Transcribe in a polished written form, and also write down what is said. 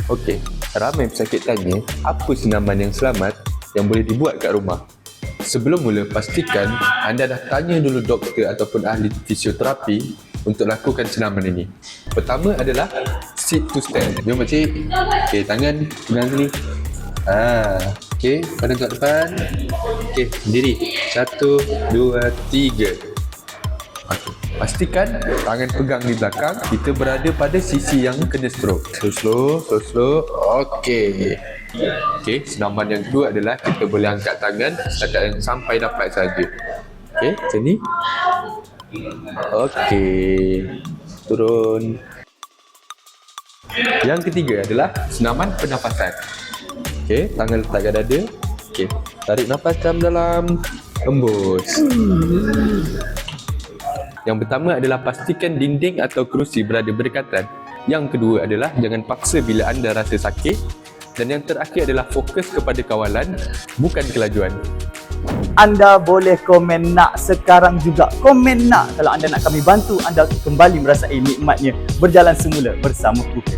Okey, ramai pesakit tanya apa senaman yang selamat yang boleh dibuat kat rumah. Sebelum mula, pastikan anda dah tanya dulu doktor ataupun ahli fisioterapi untuk lakukan senaman ini. Pertama adalah sit to stand. Jom makcik. Okey, tangan pegang sini. Okey, pandang kat depan. Okey, berdiri. 1, 2, 3. Okay. Pastikan tangan pegang di belakang, kita berada pada sisi yang kena stroke. Slow. Okey. Okey, senaman yang kedua adalah kita boleh angkat tangan setakat yang sampai dapat saja. Okey, macam ni. Okey. Turun. Yang ketiga adalah senaman pernafasan. Okey, tangan letak kat dada. Okey, tarik nafas dalam, hembus. Yang pertama adalah pastikan dinding atau kerusi berada berdekatan. Yang kedua adalah jangan paksa bila anda rasa sakit. Dan yang terakhir adalah fokus kepada kawalan, bukan kelajuan. Anda boleh komen nak sekarang juga. Komen nak kalau anda nak kami bantu anda kembali merasai nikmatnya berjalan semula bersama Pukul.